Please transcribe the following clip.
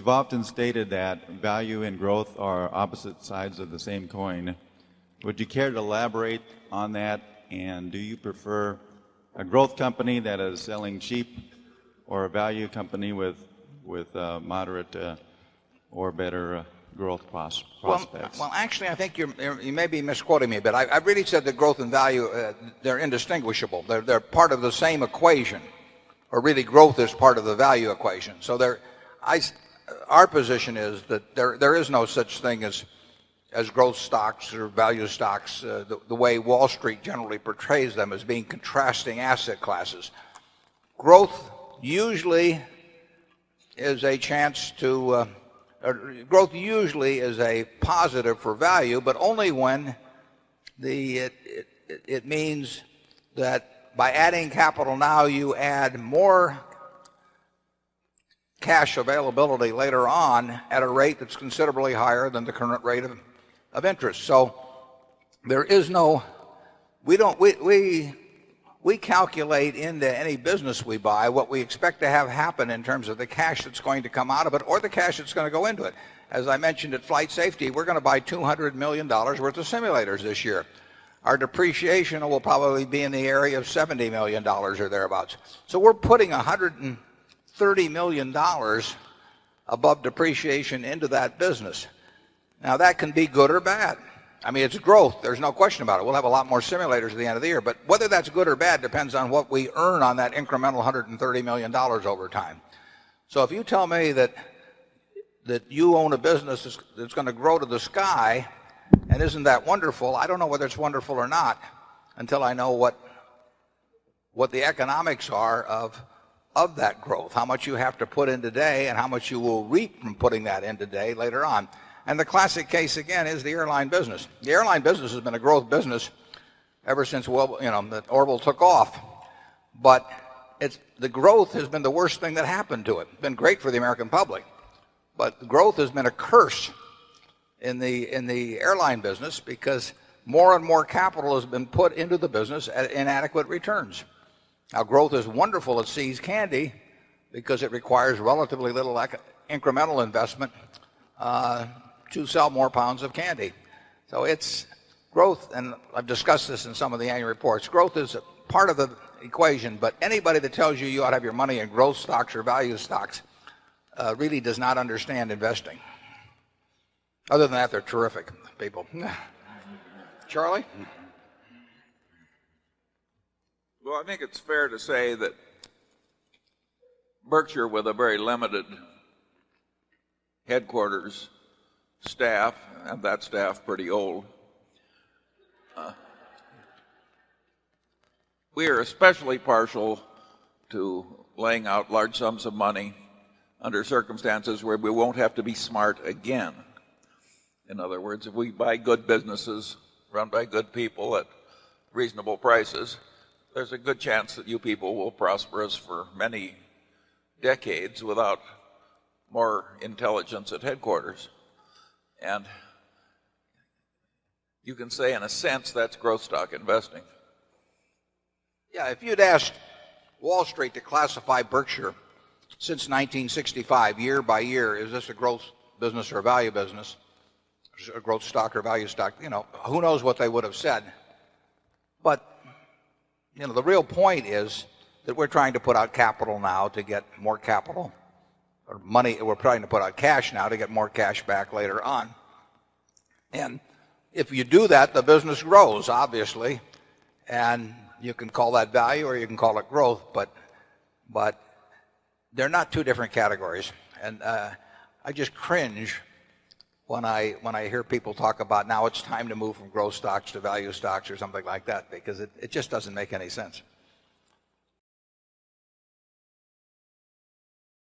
You've often stated that value and growth are opposite sides of the same coin. Would you care to elaborate on that? And do you prefer a growth company that is selling cheap or a value company with moderate or better growth prospects? Well, actually, I think you may be misquoting me, but I really said that growth and value, they're indistinguishable. They're part of the same equation, or really growth is part of the value equation. So our position is that there is no such thing as growth stocks or value stocks, the way Wall Street generally portrays them as being contrasting asset classes. Growth usually is a chance to growth usually is a positive for value, but only when it means that by adding capital now you add more cash availability later on at a rate that's considerably higher than the current rate of interest. So there is no, we calculate into any business we buy what we expect to have happen in terms of the cash that's going to come out of it or the cash that's going to go into it. As I mentioned at Flight Safety, we're going to buy $200 million worth of simulators this year. Our depreciation will probably be in the area of $70 million or thereabouts. So we're putting $130 million above depreciation into that business. Now that can be good or bad. I mean, it's growth. There's no question about it. We'll have a lot more simulators at the end of the year. But whether that's good or bad depends on what we earn on that incremental $130 million over time. So if you tell me that you own a business that's going to grow to the sky, and isn't that wonderful, I don't know whether it's wonderful or not until I know what the economics are of that growth, how much you have to put in today and how much you will reap from putting that in today later on. And the classic case, again, is the airline business. The airline business has been a growth business ever since, that Orville took off. But the growth has been the worst thing that happened to it. It's been great for the American public. But growth has been a curse in the airline business because more and more capital has been put into the business at inadequate returns. Now, growth is wonderful at See's Candy because it requires relatively little incremental investment to sell more pounds of candy. So it's growth, and I've discussed this in some of the annual reports. Growth is a part of the equation, but anybody that tells you you ought to have your money in growth stocks or value stocks really does not understand investing. Other than that, they're terrific people. Charlie? Well, I think it's fair to say that Berkshire, with a very limited headquarters staff, and that staff pretty old, we are especially partial to laying out large sums of money under circumstances where we won't have to be smart again. In other words, if we buy good businesses run by good people at reasonable prices, there's a good chance that you people will prosper us for many decades without more intelligence at headquarters. And you can say, in a sense, that's growth stock investing. Yeah, if you'd asked Wall Street to classify Berkshire since 1965, year by year, is this a growth business or a value business, a growth stock or value stock, who knows what they would have said. But, the real point is that we're trying to put out capital now to get more capital, or money, we're trying to put out cash now to get more cash back later on. And if you do that, the business grows, obviously, and you can call that value or you can call it growth, but they're not two different categories. And I just cringe when I hear people talk about now it's time to move from growth stocks to value stocks or something like that, because it just doesn't make any sense.